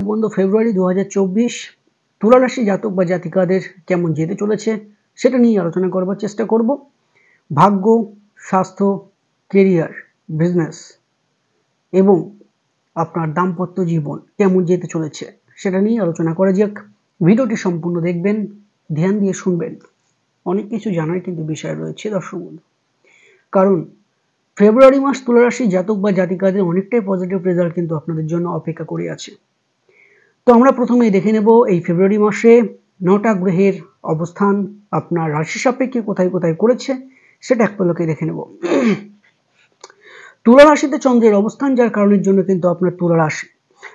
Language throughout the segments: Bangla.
বন্ধু, ফেব্রুয়ারি 2024 তুলা রাশি জাতক বা জাতিকাদের কেমন যেতে চলেছে সেটা নিয়ে আলোচনা করবার চেষ্টা করব। ভাগ্য, স্বাস্থ্য, কেরিয়ার, বিজনেস এবং আপনার দাম্পত্য জীবন কেমন যেতে চলেছে সেটা নিয়ে আলোচনা করা যাক। ভিডিওটি সম্পূর্ণ দেখবেন, ধ্যান দিয়ে শুনবেন। অনেক কিছু জানার কিন্তু বিষয় রয়েছে দর্শক বন্ধু, কারণ ফেব্রুয়ারি মাস তুলা রাশি জাতক বা জাতিকাদের অনেকটাই পজিটিভ রেজাল্ট কিন্তু আপনাদের জন্য অপেক্ষা করে আছে। তো আমরা প্রথমেই দেখে নেব এই ফেব্রুয়ারি মাসে 9টা গ্রহের অবস্থান আপনার রাশি সাপেক্ষে কোথায় কোথায় করেছে সেটা এক পলকে দেখে নেব। তুলা রাশিতে চন্দ্রের অবস্থান, যার কারণের জন্য কিন্তু আপনার তুলা রাশি,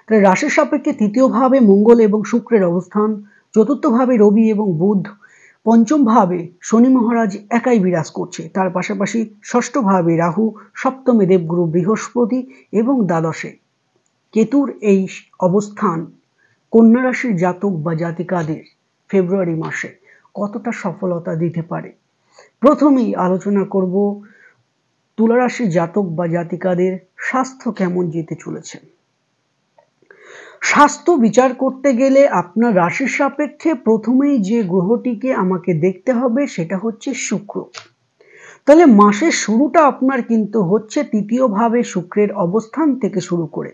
তাই রাশির সাপেক্ষে তৃতীয় ভাবে মঙ্গল এবং শুক্রের অবস্থান, চতুর্থ ভাবে রবি এবং বুধ, পঞ্চম ভাবে শনি মহারাজ একাই বিরাজ করছে, তার পাশাপাশি ষষ্ঠ ভাবে রাহু, সপ্তমে দেবগুরু বৃহস্পতি এবং দ্বাদশে কেতুর এই অবস্থান কন্যা রাশির জাতক বা জাতিকাদের ফেব্রুয়ারি মাসে কতটা সফলতা দিতে পারে। প্রথমেই আলোচনা করব তুলা রাশির জাতক বা জাতিকাদের স্বাস্থ্য কেমন যেতে চলেছে। স্বাস্থ্য বিচার করতে গেলে আপনার রাশির সাপেক্ষে প্রথমেই যে গ্রহটিকে আমাকে দেখতে হবে সেটা হচ্ছে শুক্র। তাহলে মাসের শুরুটা আপনার কিন্তু হচ্ছে তৃতীয় ভাবে শুক্রের অবস্থান থেকে শুরু করে।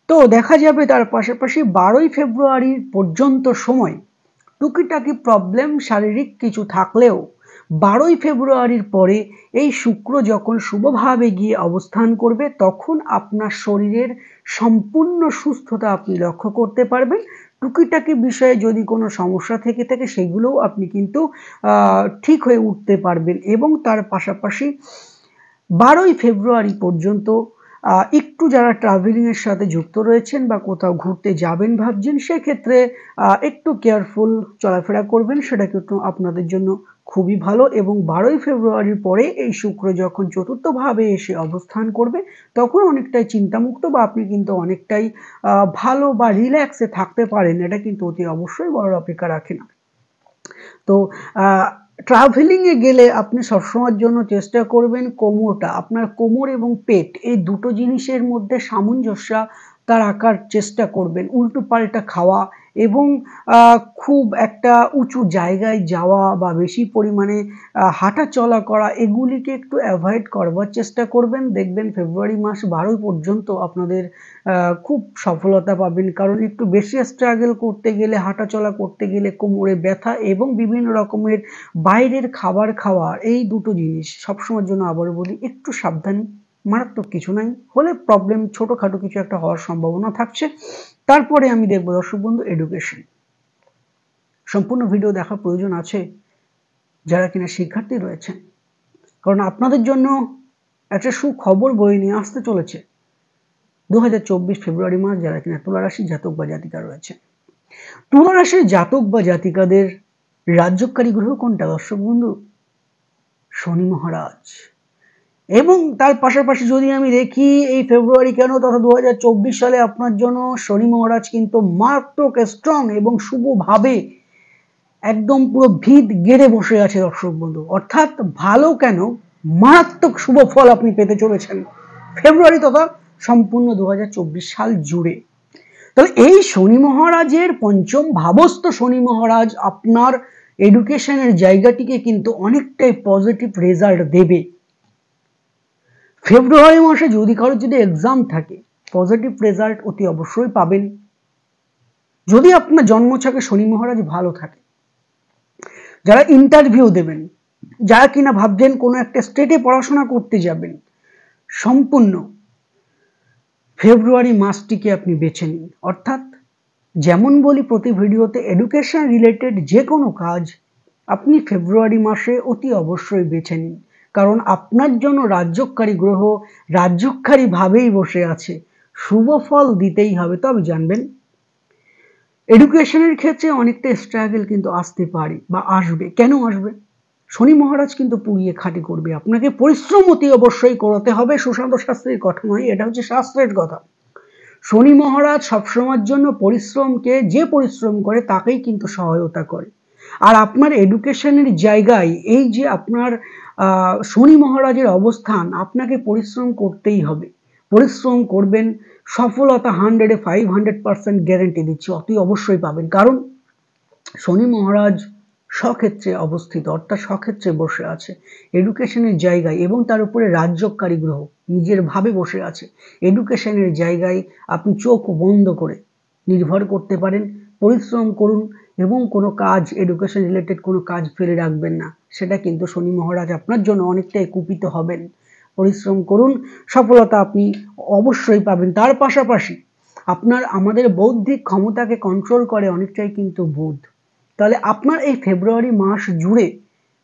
তো দেখা যাবে তার পাশাপাশি 12ই ফেব্রুয়ারি পর্যন্ত সময় টুকিটাকি প্রবলেম শারীরিক কিছু থাকলেও 12ই ফেব্রুয়ারির পরে এই শুক্র যখন শুভভাবে গিয়ে অবস্থান করবে তখন আপনার শরীরের সম্পূর্ণ সুস্থতা আপনি লক্ষ্য করতে পারবেন। টুকিটাকি বিষয়ে যদি কোনো সমস্যা থেকে থাকে সেগুলোও আপনি কিন্তু ঠিক হয়ে উঠতে পারবেন। এবং তার পাশাপাশি 12ই ফেব্রুয়ারি পর্যন্ত একটু যারা ট্রাভেলিংয়ের সাথে যুক্ত রয়েছেন বা কোথাও ঘুরতে যাবেন ভাবছেন, সেক্ষেত্রে একটু কেয়ারফুল চলাফেরা করবেন, সেটা কিন্তু আপনাদের জন্য খুবই ভালো। এবং 12ই ফেব্রুয়ারির পরে এই শুক্র যখন চতুর্থভাবে এসে অবস্থান করবে তখন অনেকটাই চিন্তামুক্ত বা আপনি কিন্তু অনেকটাই ভালো বা রিল্যাক্সে থাকতে পারেন, এটা কিন্তু অতি অবশ্যই বলার অপেক্ষা রাখে না। তো ট্রাভেলিংয়ে গেলে আপনি সবসময়ের জন্য চেষ্টা করবেন কোমরটা, আপনার কোমর এবং পেট এই দুটো জিনিসের মধ্যে সামঞ্জস্য তার রাখার চেষ্টা করবেন। উল্টো পাল্টা খাওয়া এবং খুব একটা উঁচু জায়গায় যাওয়া বা বেশি পরিমাণে হাঁটা চলা করা এগুলিকে একটু অ্যাভয়েড করবার চেষ্টা করবেন। দেখবেন ফেব্রুয়ারি মাস 12 পর্যন্ত আপনাদের খুব সফলতা পাবেন, কারণ একটু বেশি স্ট্রাগল করতে গেলে, হাঁটা চলা করতে গেলে কোমরে ব্যথা এবং বিভিন্ন রকমের বাইরের খাবার খাওয়া, এই দুটো জিনিস সবসময়ের জন্য আবারও বলি একটু সাবধানী। মারাত্মক কিছু নাই, হলে প্রবলেম ছোটখাটো কিছু একটা হওয়ার সম্ভাবনা থাকছে। তারপরে আমি দেখব দর্শক বন্ধু এডুকেশন। সম্পূর্ণ ভিডিও দেখার প্রয়োজন আছে যারা কিনা শিক্ষার্থী রয়েছেন, কারণ আপনাদের জন্য একটা সুখবর বয়ে নিয়ে আসতে চলেছে 2024 ফেব্রুয়ারি মাস যারা কিনা তুলা রাশির জাতক বা জাতিকা রয়েছে। তুলা রাশির জাতক বা জাতিকাদের রাজ্যকারী গ্রহ কোনটা দর্শক বন্ধু? শনি মহারাজ। এবং তার পাশাপাশি যদি আমি দেখি এই ফেব্রুয়ারি কেন তথা 2024 সালে আপনার জন্য শনি মহারাজ কিন্তু মারাত্মক স্ট্রং এবং শুভভাবে একদম পুরো ভিত গেড়ে বসে আছে দর্শক বন্ধু। অর্থাৎ ভালো কেন, মারাত্মক শুভ ফল আপনি পেতে চলেছেন ফেব্রুয়ারি তথা সম্পূর্ণ 2024 সাল জুড়ে। তাহলে এই শনি মহারাজের পঞ্চম ভাবস্থ শনি মহারাজ আপনার এডুকেশনের জায়গাটিকে কিন্তু অনেকটাই পজিটিভ রেজাল্ট দেবে। ফেব্রুয়ারি মাসে যদি কারোর যদি এক্সাম থাকে পজিটিভ রেজাল্ট অতি অবশ্যই পাবেন, যদি আপনার জন্মছকে শনি মহারাজ ভালো থাকে। যারা ইন্টারভিউ দেবেন, যারা কিনা ভাবছেন কোনো একটা স্টেটে পড়াশোনা করতে যাবেন, সম্পূর্ণ ফেব্রুয়ারি মাসটিকে আপনি বেছে নিন। অর্থাৎ যেমন বলি প্রতি ভিডিওতে, এডুকেশন রিলেটেড যে কোনো কাজ আপনি ফেব্রুয়ারি মাসে অতি অবশ্যই বেছে নিন, কারণ আপনার জন্য রাজ্যকারী গ্রহ রাজ্যকারী ভাবেই বসে আছে, শুভ ফল দিতেই হবে। তবে জানবেন এডুকেশনের ক্ষেত্রে অনেকটা স্ট্রাগল কিন্তু আসতে পারে বা আসবে। কেন আসবে? শনি মহারাজ কিন্তু পুড়িয়ে খাঁটি করবে, আপনাকে পরিশ্রম অতি অবশ্যই করতে হবে। সুশান্ত শাস্ত্রীর কথা নয়, এটা হচ্ছে শাস্ত্রের কথা। শনি মহারাজ সবসময়ের জন্য পরিশ্রমকে, যে পরিশ্রম করে তাকেই কিন্তু সহায়তা করে। আর আপনার এডুকেশনের জায়গায় এই যে আপনার শনি মহারাজের অবস্থান, আপনাকে পরিশ্রম করতেই হবে। পরিশ্রম করবেন, সফলতা 100-এ 500% গ্যারেন্টি দিচ্ছি, অতি অবশ্যই পাবেন। কারণ শনি মহারাজ স্বক্ষেত্রে অবস্থিত, অর্থাৎ স্বক্ষেত্রে বসে আছে এডুকেশনের জায়গায়, এবং তার উপরে রাজযোগকারী গ্রহ নিজের ভাবে বসে আছে এডুকেশনের জায়গায়। আপনি চোখ বন্ধ করে নির্ভর করতে পারেন, পরিশ্রম করুন এবং কোনো কাজ, এডুকেশন রিলেটেড কোনো কাজ ফেলে রাখবেন না। সেটা কিন্তু শনি মহারাজ আপনার জন্য অনেকটাই কুপিত হবেন। পরিশ্রম করুন, সফলতা আপনি অবশ্যই পাবেন। তার পাশাপাশি আমাদের বৌদ্ধিক ক্ষমতাকে কন্ট্রোল করে অনেকটাই কিন্তু বুধ। তাহলে আপনার এই ফেব্রুয়ারি মাস জুড়ে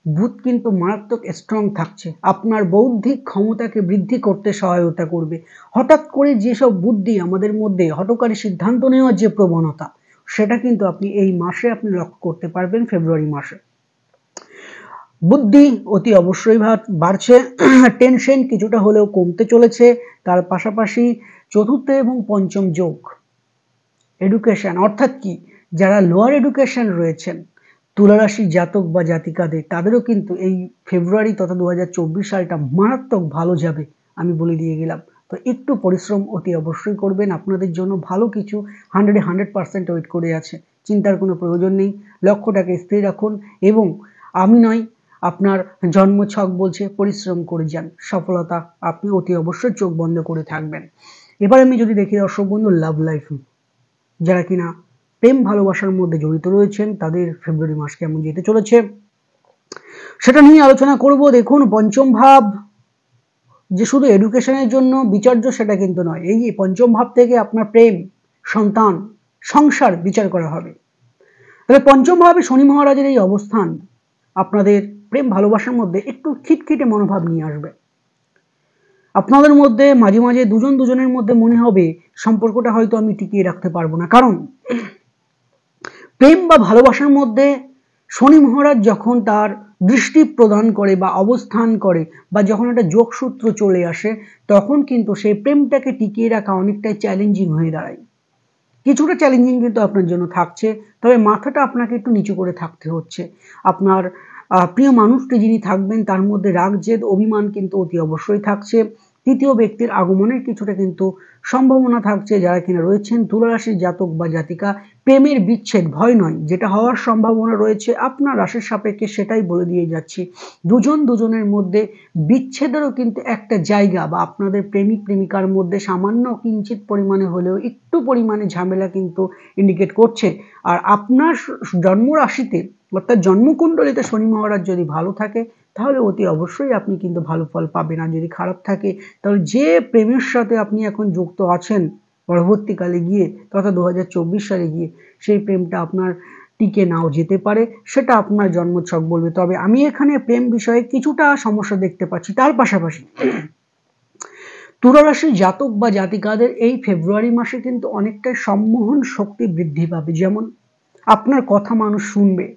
বুধ কিন্তু মারাত্মক স্ট্রং থাকছে, আপনার বৌদ্ধিক ক্ষমতাকে বৃদ্ধি করতে সহায়তা করবে। হঠাৎ করে যেসব বুদ্ধি আমাদের মধ্যে, হঠকারী সিদ্ধান্ত নেওয়ার যে প্রবণতা, সেটা কিন্তু আপনি এই মাসে আপনি লক্ষ্য করতে পারবেন। ফেব্রুয়ারি মাসে বুদ্ধি অতি অবশ্যই বাড়ছে, টেনশন কিছুটা হলেও কমতে চলেছে। তার পাশাপাশি চতুর্থ এবং পঞ্চম যোগ এডুকেশন, অর্থাৎ কি, যারা লোয়ার এডুকেশন রয়েছেন, তুলা রাশি জাতক বা জাতিকাদের, তাদেরও কিন্তু এই ফেব্রুয়ারি তথা 2024 সালটা মারাত্মক ভালো যাবে, আমি বলে দিয়ে গেলাম। তো একটু পরিশ্রম অতি অবশ্যই করবেন, আপনাদের জন্য ভালো কিছু 100-এ 100% ওয়েট করে আছে। চিন্তার কোনো প্রয়োজন নেই, লক্ষ্যটাকে স্থির রাখুন এবং আমি নয়, আপনার জন্মছক বলছে পরিশ্রম করে যান, সফলতা আপনি অতি অবশ্যই চোখ বন্ধ করে থাকবেন। এবার আমি যদি দেখি দর্শক বন্ধু, লাভ লাইফ, যারা কিনা প্রেম ভালোবাসার মধ্যে জড়িত রয়েছেন, তাদের ফেব্রুয়ারি মাস কেমন যেতে চলেছে সেটা নিয়ে আলোচনা করব। দেখুন, পঞ্চম ভাব যে শুধু এডুকেশনের জন্য বিচার্য সেটা কিন্তু নয়। এই পঞ্চম ভাব থেকে আপনার প্রেম, সন্তান, সংসার বিচার করা হবে। তাহলে পঞ্চম ভাবে শনি মহারাজের এই অবস্থান আপনাদের প্রেম ভালোবাসার মধ্যে একটু খিটখিটে মনোভাব নিয়ে আসবে। আপনাদের মধ্যে মাঝে মাঝে দুজনের মধ্যে মনে হবে সম্পর্কটা হয়তো আমি টিকিয়ে রাখতে পারবো না। কারণ প্রেম বা ভালোবাসার মধ্যে শনি মহারাজ যখন তার দৃষ্টি প্রদান করে বা অবস্থান করে, বা যখন একটা যোগসূত্র চলে আসে, তখন কিন্তু সেই প্রেমটাকে টিকিয়ে রাখা অনেকটাই চ্যালেঞ্জিং হয়ে দাঁড়ায়। কিছুটা চ্যালেঞ্জিং কিন্তু আপনার জন্য থাকছে, তবে মাথাটা আপনাকে একটু নিচু করে থাকতে হচ্ছে। আপনার প্রিয় মানুষটি যিনি থাকবেন, তার মধ্যে রাগ, জেদ, অভিমান কিন্তু অতি অবশ্যই থাকছে। তৃতীয় ব্যক্তির আগমনের কিছুটা কিন্তু সম্ভাবনা থাকছে। যারা কিনা রয়েছেন তুলা রাশির জাতক বা জাতিকা, প্রেমের বিচ্ছেদ ভয় নয়, যেটা হওয়ার সম্ভাবনা রয়েছে আপনার রাশির সাপেক্ষে সেটাই বলে দিয়ে যাচ্ছি। দুজনের মধ্যে বিচ্ছেদেরও কিন্তু একটা জায়গা, বা আপনাদের প্রেমিক প্রেমিকার মধ্যে সামান্য কিঞ্চিত পরিমাণে হলেও একটু পরিমাণে ঝামেলা কিন্তু ইন্ডিকেট করছে। আর আপনার জন্ম রাশিতে অর্থাৎ জন্মকুণ্ডলিতে শনি মহারাজ যদি ভালো থাকে, তাহলে অতি অবশ্যই আপনি কিন্তু ভালো ফল পাবেন। আর যদি খারাপ থাকে, তাহলে যে প্রেমের সাথে আপনি এখন যুক্ত আছেন, পরবর্তীকালে গিয়ে তথা 2024 সালে গিয়ে সেই প্রেমটা আপনার টিকে নাও যেতে পারে, সেটা আপনার জন্মছক বলবে। তবে আমি এখানে প্রেম বিষয়ে কিছুটা সমস্যা দেখতে পাচ্ছি। তার পাশাপাশি তুলা রাশির জাতক বা জাতিকাদের এই ফেব্রুয়ারি মাসে কিন্তু অনেকটাই সম্মোহন শক্তি বৃদ্ধি পাবে। যেমন আপনার কথা মানুষ শুনবে,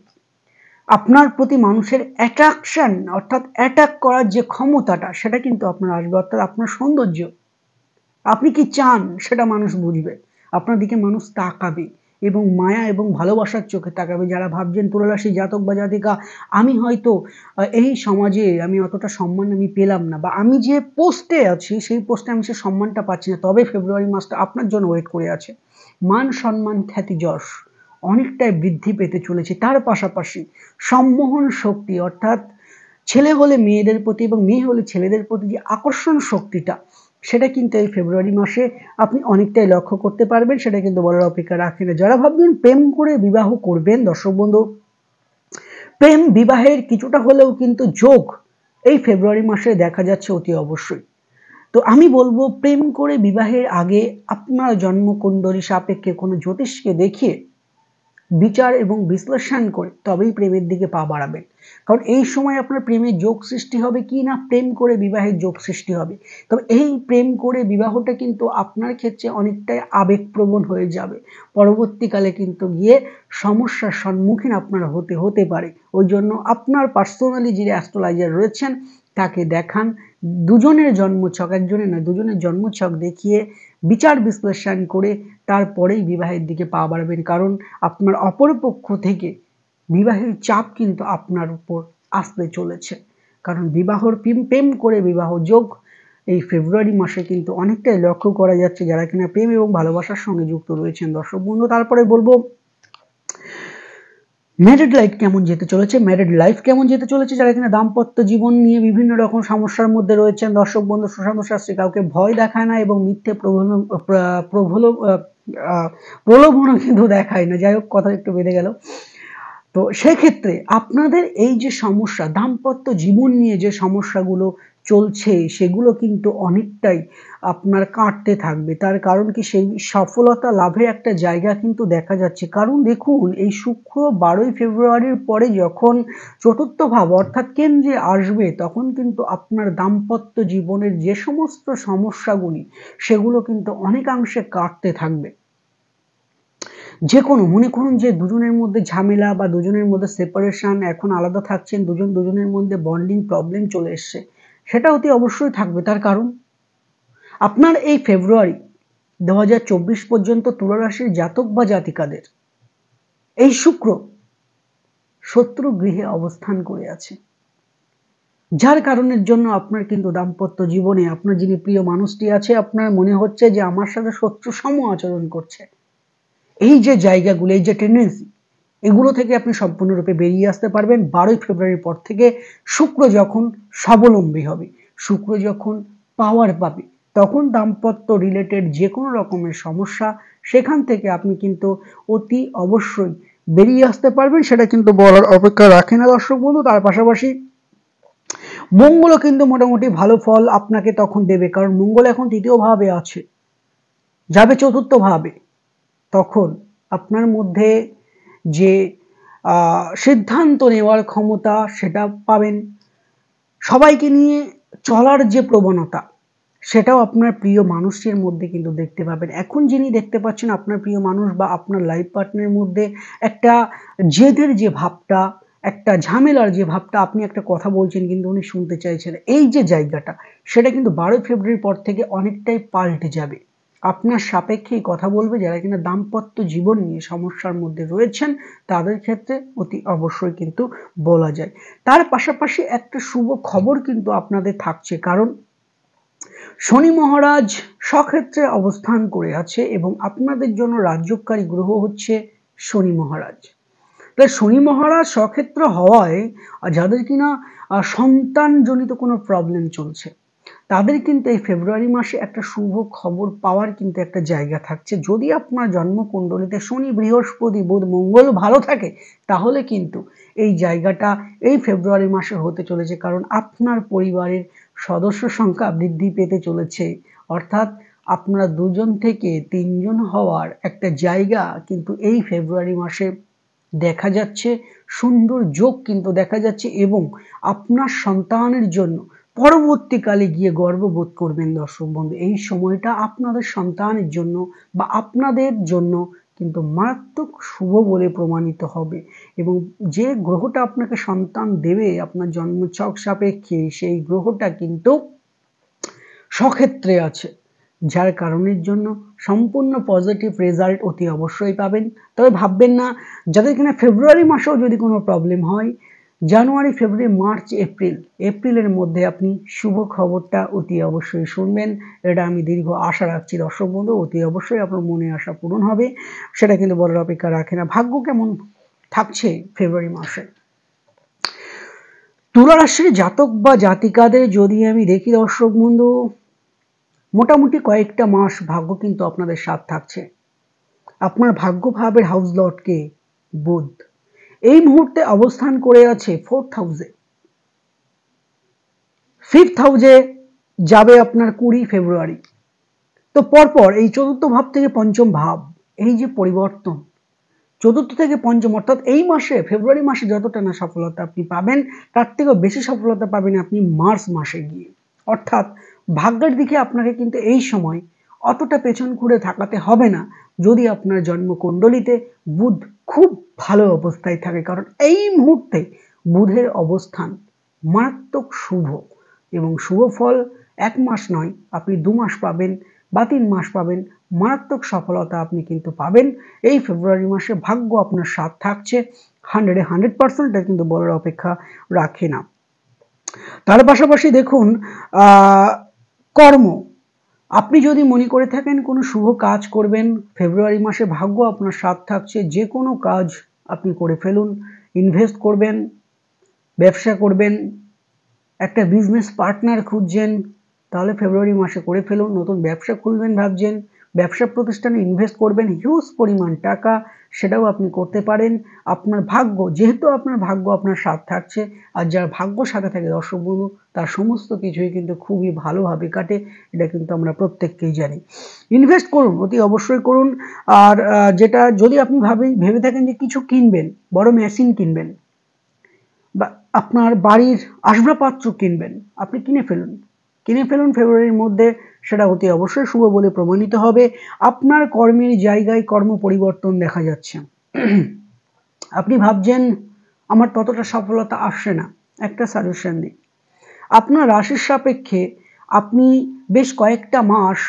আপনার প্রতি মানুষের অ্যাট্রাকশন অর্থাৎ অ্যাটাক করার যে ক্ষমতাটা, সেটা কিন্তু আপনার আসবে। অর্থাৎ আপনার সৌন্দর্য, আপনি কি চান সেটা মানুষ বুঝবে, আপনার দিকে মানুষ তাকাবে এবং মায়া এবং ভালোবাসার চোখে তাকাবে। যারা ভাবছেন তুলা রাশি জাতক বা জাতিকা, আমি হয়তো এই সমাজে আমি অতটা সম্মান আমি পেলাম না, বা আমি যে পোস্টে আছি সেই পোস্টে আমি সে সম্মানটা পাচ্ছি না, তবে ফেব্রুয়ারি মাসটা আপনার জন্য ওয়েট করে আছে। মান সম্মান খ্যাতি যশ অনেকটাই বৃদ্ধি পেতে চলেছে। তার পাশাপাশি সম্মোহন শক্তি, অর্থাৎ ছেলে হলে মেয়েদের প্রতি এবং মেয়ে হলে ছেলেদের প্রতি যে আকর্ষণ শক্তিটা, সেটা কিন্তু এই ফেব্রুয়ারি মাসে আপনি অনেকটাই লক্ষ্য করতে পারবেন। সেটা কিন্তু বলার অপেক্ষা রাখে না। যারা ভাববেন প্রেম করে বিবাহ করবেন, দর্শক বন্ধু, প্রেম বিবাহের কিছুটা হলেও কিন্তু যোগ এই ফেব্রুয়ারি মাসে দেখা যাচ্ছে অতি অবশ্যই। তো আমি বলবো, প্রেম করে বিবাহের আগে আপনার জন্মকুণ্ডলী সাপেক্ষে কোনো জ্যোতিষকে দেখিয়ে বিচার এবং বিশ্লেষণ করে তবেই প্রেমের দিকে পা বাড়াবেন। কারণ এই সময় আপনার প্রেমের যোগ সৃষ্টি হবে কি না, প্রেম করে বিবাহের যোগ সৃষ্টি হবে। তবে এই প্রেম করে বিবাহটা কিন্তু আপনার ক্ষেত্রে অনেকটাই আবেগপ্রবণ হয়ে যাবে। পরবর্তীকালে কিন্তু গিয়ে সমস্যার সম্মুখীন আপনার হতে পারে। ওই জন্য আপনার পার্সোনালি যিনি অ্যাস্ট্রোলজার রয়েছেন, তাকে দেখান। দুজনের জন্মছক, একজনের নয় দুজনের জন্মছক দেখিয়ে বিচার বিশ্লেষণ করে তারপরেই বিবাহের দিকে পা বাড়াবেন। কারণ আপনার অপরপক্ষ থেকে বিবাহের চাপ কিন্তু আপনার উপর আসতে চলেছে। কারণ প্রেম করে বিবাহ যোগ এই ফেব্রুয়ারি মাসে কিন্তু অনেকটাই লক্ষ্য করা যাচ্ছে যারা কিনা প্রেম এবং ভালোবাসার সঙ্গে যুক্ত রয়েছেন দর্শক বন্ধু। তারপরে বলবো ম্যারিড লাইফ কেমন যেতে চলেছে, ম্যারিড লাইফ কেমন যেতে চলেছে যারা কিনা দাম্পত্য জীবন নিয়ে বিভিন্ন রকম সমস্যার মধ্যে রয়েছেন দর্শক বন্ধু। সুশান্ত শাস্ত্রী কাউকে ভয় দেখায় না এবং মিথ্যে প্রলোভনও কিন্তু দেখায় না। যাই হোক, কথা একটু বেড়ে গেল। তো সেক্ষেত্রে আপনাদের এই যে সমস্যা, দাম্পত্য জীবন নিয়ে যে সমস্যাগুলো চলছে সেগুলো কিন্তু অনেকটাই আপনার কাটতে থাকবে। তার কারণ কি, সেই সফলতা লাভের একটা জায়গা কিন্তু দেখা যাচ্ছে। কারণ দেখুন, এই শুক্র 12ই ফেব্রুয়ারির পরে যখন চতুর্থ ভাব অর্থাৎ কেন্দ্রে আসবে, তখন কিন্তু আপনার দাম্পত্য জীবনের যে সমস্ত সমস্যাগুলি সেগুলো কিন্তু অনেকাংশে কাটতে থাকবে। যে কোনো, মনে করুন যে দুজনের মধ্যে ঝামেলা বা দুজনের মধ্যে সেপারেশন, এখন আলাদা থাকছেন, দুজনের মধ্যে বন্ডিং প্রবলেম চলে এসছে, সেটা অতি অবশ্যই থাকবে। তার কারণ আপনার এই ফেব্রুয়ারি 2024 পর্যন্ত তুলা রাশির জাতক বা জাতিকাদের এই শুক্র শত্রু গৃহে অবস্থান করে আছে, যার কারণের জন্য আপনার কিন্তু দাম্পত্য জীবনে আপনার যিনি প্রিয় মানুষটি আছে, আপনার মনে হচ্ছে যে আমার সাথে শত্রু সম আচরণ করছে। এই যে জায়গাগুলো, এই যে টেন্ডেন্সি, এগুলো থেকে আপনি সম্পূর্ণরূপে বেরিয়ে আসতে পারবেন 12ই ফেব্রুয়ারির পর থেকে। শুক্র যখন স্বাবলম্বী হবে, শুক্র যখন পাওয়ার পাবে, তখন দাম্পত্য রিলেটেড যে কোনো রকমের সমস্যা, সেখান থেকে আপনি কিন্তু অতি অবশ্যই বেরিয়ে আসতে পারবেন। সেটা কিন্তু বলার অপেক্ষা রাখে না দর্শক বন্ধু। তার পাশাপাশি মঙ্গলও কিন্তু মোটামুটি ভালো ফল আপনাকে তখন দেবে, কারণ মঙ্গল এখন তৃতীয় ভাবে আছে, যাবে চতুর্থ ভাবে। তখন আপনার মধ্যে যে সিদ্ধান্ত নেওয়ার ক্ষমতা সেটা পাবেন, সবাইকে নিয়ে চলার যে প্রবণতা সেটাও আপনার প্রিয় মানুষের মধ্যে কিন্তু দেখতে পাবেন। এখন যিনি দেখতে পাচ্ছেন আপনার প্রিয় মানুষ বা আপনার লাইফ পার্টনারের মধ্যে একটা জেদের যে ভাবটা, একটা ঝামেলার যে ভাবটা, আপনি একটা কথা বলছেন কিন্তু উনি শুনতে চাইছেন, এই যে জায়গাটা, সেটা কিন্তু 12 ফেব্রুয়ারির পর থেকে অনেকটাই পাল্টে যাবে। আপনার সাপেক্ষেই কথা বলবে। যারা কিনা দাম্পত্য জীবন নিয়ে সমস্যার মধ্যে রয়েছেন তাদের ক্ষেত্রে অতি অবশ্যই কিন্তু বলা যায়। তার পাশাপাশি একটা শুভ খবর কিন্তু আপনাদের থাকছে, কারণ শনি মহারাজ স্বক্ষেত্রে অবস্থান করে আছে এবং আপনাদের জন্য রাজ্যকারী গ্রহ হচ্ছে শনি মহারাজ। তাই শনি মহারাজ স্বক্ষেত্র হওয়ায় যাদের কিনা সন্তানজনিত কোনো প্রবলেম চলছে, তাদের কিন্তু এই ফেব্রুয়ারি মাসে একটা শুভ খবর পাওয়ার কিন্তু একটা জায়গা থাকছে। যদি আপনার জন্মকুণ্ডলিতে শনি, বৃহস্পতি, বুধ, মঙ্গল ভালো থাকে, তাহলে কিন্তু এই জায়গাটা এই ফেব্রুয়ারি মাসে হতে চলেছে। কারণ আপনার পরিবারের সদস্য সংখ্যা বৃদ্ধি পেতে চলেছে, অর্থাৎ আপনারা 2 থেকে 3 হওয়ার একটা জায়গা কিন্তু এই ফেব্রুয়ারি মাসে দেখা যাচ্ছে। সুন্দর যোগ কিন্তু দেখা যাচ্ছে এবং আপনার সন্তানের জন্য পরবর্তীকালে গিয়ে গর্ববোধ করবেন দর্শক বন্ধু। এই সময়টা আপনাদের সন্তানের জন্য বা আপনাদের জন্য কিন্তু মারাত্মক শুভ বলে প্রমাণিত হবে এবং যে গ্রহটা আপনাকে সন্তান দেবে আপনার জন্মছক সাপেক্ষে, সেই গ্রহটা কিন্তু স্বক্ষেত্রে আছে, যার কারণের জন্য সম্পূর্ণ পজিটিভ রেজাল্ট অতি অবশ্যই পাবেন। তবে ভাববেন না, যাদের কিনা ফেব্রুয়ারি মাসেও যদি কোনো প্রবলেম হয়, জানুয়ারি, ফেব্রুয়ারি, মার্চ, এপ্রিলের মধ্যে আপনি শুভ খবরটা অতি অবশ্যই শুনবেন। এটা আমি দীর্ঘ আশা রাখছি দর্শক বন্ধু, অতি অবশ্যই আপনার মনে আশা পূরণ হবে, সেটা কিন্তু বলার অপেক্ষা রাখে না। ভাগ্য কেমন থাকছে ফেব্রুয়ারি মাসে? তুলা রাশির জাতক বা জাতিকাদের যদি আমি দেখি দর্শক বন্ধু, মোটামুটি কয়েকটা মাস ভাগ্য কিন্তু আপনাদের সাথ থাকছে। আপনার ভাগ্য ভাবের হাউস লর্ডকে বুধ এই মুহূর্তে অবস্থান করে আছে 4th হাউসে। 5th হাউসে যাবে আপনার 20 ফেব্রুয়ারি। তো পরপর এই চতুর্থ ভাব থেকে পঞ্চম ভাব, এই যে পরিবর্তন, চতুর্থ থেকে পঞ্চম, অর্থাৎ এই মাসে ফেব্রুয়ারি মাসে যতটা না সফলতা আপনি পাবেন, তার থেকেও বেশি সফলতা পাবেন আপনি মার্চ মাসে গিয়ে। অর্থাৎ ভাগ্যের দিকে আপনাকে কিন্তু এই সময় অতটা পেছন ঘুরে থাকাতে হবে না, যদি আপনার জন্মকুণ্ডলিতে বুধ খুব ভালো অবস্থায় থাকে। কারণ এই মুহূর্তে বুধের অবস্থান মারাত্মক শুভ এবং শুভ ফল 1 মাস নয়, আপনি 2 মাস পাবেন বা 3 মাস পাবেন, মারাত্মক সফলতা আপনি কিন্তু পাবেন এই ফেব্রুয়ারি মাসে। ভাগ্য আপনার সাথ থাকছে 100% এটা কিন্তু বলার অপেক্ষা রাখে না। তার পাশাপাশি দেখুন কর্ম, আপনি যদি মনে করে থাকেন কোনো শুভ কাজ করবেন, ফেব্রুয়ারি মাসে ভাগ্য আপনার সাথ থাকছে, যে কোনো কাজ আপনি করে ফেলুন। ইনভেস্ট করবেন, ব্যবসা করবেন, একটা বিজনেস পার্টনার খুঁজছেন, তাহলে ফেব্রুয়ারি মাসে করে ফেলুন। নতুন ব্যবসা খুলবেন ভাবছেন, ব্যবসা প্রতিষ্ঠানে ইনভেস্ট করবেন হিউজ পরিমাণ টাকা, সেটাও আপনি করতে পারেন। আপনার ভাগ্য, যেহেতু আপনার ভাগ্য আপনার সাথ থাকছে, আর যার ভাগ্য সাথে থাকে দর্শক বন্ধু, তার সমস্ত কিছুই কিন্তু খুবই ভালোভাবে কাটে, এটা কিন্তু আমরা প্রত্যেককেই জানি। ইনভেস্ট করুন, অতি অবশ্যই করুন। আর যেটা যদি আপনি ভেবে থাকেন যে কিছু কিনবেন, বড় মেশিন কিনবেন বা আপনার বাড়ির আসবাবপত্র কিনবেন, আপনি কিনে ফেলুন ফেব্রুয়ারির মধ্যে, সেটা অতি অবশ্যই শুভ বলে প্রমাণিত হবে। আপনার কর্মের জায়গায় কর্ম পরিবর্তন দেখা যাচ্ছে। আপনি ভাবছেন আমার ততটা সফলতা আসছে না, একটা সাজেশন দিই। আপনার রাশির সাপেক্ষে আপনি বেশ কয়েকটা মাস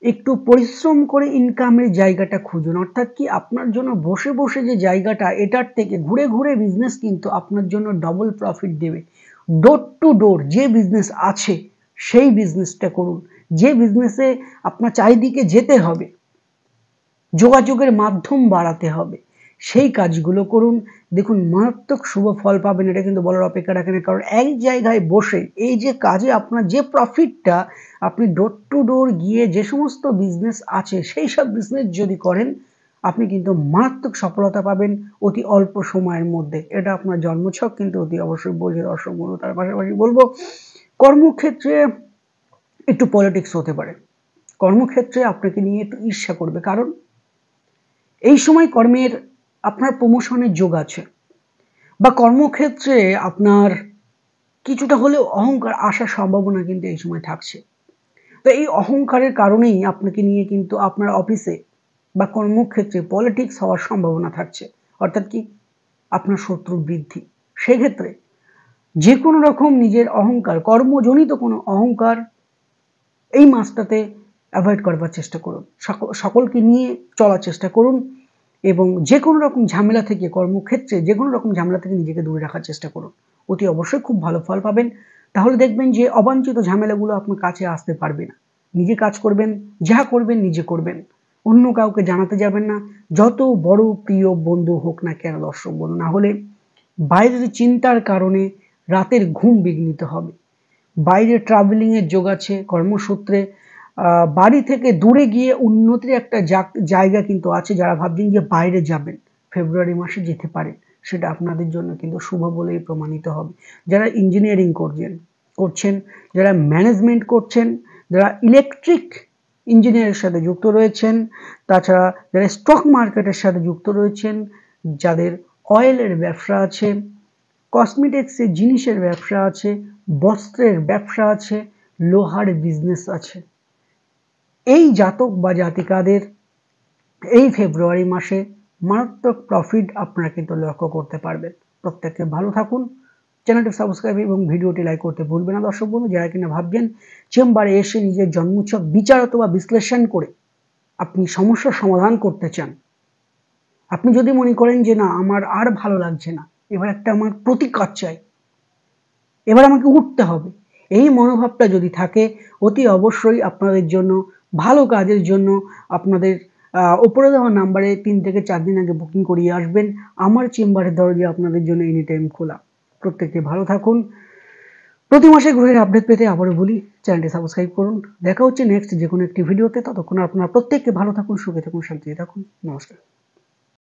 একটু পরিশ্রম করে ইনকামের জায়গাটা খুঁজুন। অর্থাৎ কি, আপনার জন্য বসে বসে যে জায়গাটা, এটার থেকে ঘুরে ঘুরে বিজনেস কিন্তু আপনার জন্য ডবল প্রফিট দেবে। ডোর টু ডোর যে বিজনেস আছে সেই বিজনেসটা করুন। যে বিজনেসে আপনার চারিদিকে যেতে হবে, যোগাযোগের মাধ্যম বাড়াতে হবে, সেই কাজগুলো করুন। দেখুন মারাত্মক শুভ ফল পাবেন, এটা কিন্তু বলার অপেক্ষা রাখে না। কারণ এক জায়গায় বসে এই যে কাজে আপনার যে প্রফিটটা, আপনি ডোর টু ডোর গিয়ে যে সমস্ত বিজনেস আছে সেই সব বিজনেস যদি করেন, আপনি কিন্তু মারাত্মক সফলতা পাবেন অতি অল্প সময়ের মধ্যে। এটা আপনার জন্মছক কিন্তু অতি অবশ্যই বলছে দর্শক বন্ধু। তার পাশাপাশি বলবো, কর্মক্ষেত্রে একটু পলিটিক্স হতে পারে, কর্মক্ষেত্রে আপনাকে নিয়ে একটু ঈর্ষা করবে, কারণ এই সময় কর্মের আপনার প্রমোশনের যোগ আছে, বা কর্মক্ষেত্রে আপনার কিছুটা হলেও অহংকার আসার সম্ভাবনা কিন্তু এই সময় থাকছে। তো এই অহংকারের কারণেই আপনাকে নিয়ে কিন্তু আপনার অফিসে বা কর্মক্ষেত্রে পলিটিক্স হওয়ার সম্ভাবনা থাকছে। অর্থাৎ কি, আপনার শত্রু বৃদ্ধি। সেক্ষেত্রে যে কোনো রকম নিজের অহংকার, কর্মজনিত কোনো অহংকার এই মাসটাতে অ্যাভয়েড করবার চেষ্টা করুন। সকলকে নিয়ে চলার চেষ্টা করুন এবং যে কোনো রকম ঝামেলা থেকে, কর্মক্ষেত্রে যে কোনো রকম ঝামেলা থেকে নিজেকে দূরে রাখার চেষ্টা করুন। অতি অবশ্যই খুব ভালো ফল পাবেন। তাহলে দেখবেন যে অবাঞ্ছিত ঝামেলাগুলো আপনার কাছে আসতে পারবে না। নিজে কাজ করবেন, যা করবেন নিজে করবেন, অন্য কাউকে জানাতে যাবেন না। যত বড় প্রিয় বন্ধু হোক না কেন দর্শক বন্ধু, না হলে বাইরের চিন্তার কারণে রাতের ঘুম বিঘ্নিত হবে। বাইরে ট্রাভেলিংয়ের যোগ আছে, কর্মসূত্রে বাড়ি থেকে দূরে গিয়ে উন্নতির একটা জায়গা কিন্তু আছে। যারা ভাবছেন যে বাইরে যাবেন, ফেব্রুয়ারি মাসে যেতে পারেন, সেটা আপনাদের জন্য কিন্তু শুভ বলেই প্রমাণিত হবে। যারা ইঞ্জিনিয়ারিং করছেন, যারা ম্যানেজমেন্ট করছেন, যারা ইলেকট্রিক ইঞ্জিনিয়ারের সাথে যুক্ত রয়েছেন, তাছাড়া যারা স্টক মার্কেটের সাথে যুক্ত রয়েছেন, যাদের অয়েলের ব্যবসা আছে, কসমেটিক্সের জিনিসের ব্যবসা আছে, বস্ত্রের ব্যবসা আছে, লোহার বিজনেস আছে, এই জাতক বা জাতিকাদের এই ফেব্রুয়ারি মাসে মারাত্মক প্রফিট আপনারা কিন্তু লক্ষ্য করতে পারবেন। প্রত্যেকে ভালো থাকুন, চ্যানেলটি সাবস্ক্রাইব এবং ভিডিওটি লাইক করতে ভুলবেন না দর্শক বন্ধু। যারা কিনা ভাবছেন চেম্বারে এসে নিজের জন্মছক বিচার অথবা বিশ্লেষণ করে আপনি সমস্যার সমাধান করতে চান, আপনি যদি মনে করেন যে না আমার আর ভালো লাগছে না, এবার একটা আমার প্রতিকার চাই, এবার আমাকে উঠতে হবে, এই মনোভাবটা যদি থাকে, অতি অবশ্যই আপনাদের জন্য ভালো কাজের জন্য আপনাদের ওপরে দেওয়া নাম্বারে 3 থেকে 4 দিন আগে বুকিং করিয়ে আসবেন। আমার চেম্বারের দরজা আপনাদের জন্য এনি টাইম খোলা। প্রত্যেকে ভালো থাকুন। প্রতি মাসে গ্রহের আপডেট পেতে আবারও বলি, চ্যানেলটি সাবস্ক্রাইব করুন। দেখা হচ্ছে নেক্সট যে কোনো একটি ভিডিওতে। ততক্ষণ আপনারা প্রত্যেককে ভালো থাকুন, সুখে থাকুন, শান্তিতে থাকুন। নমস্কার।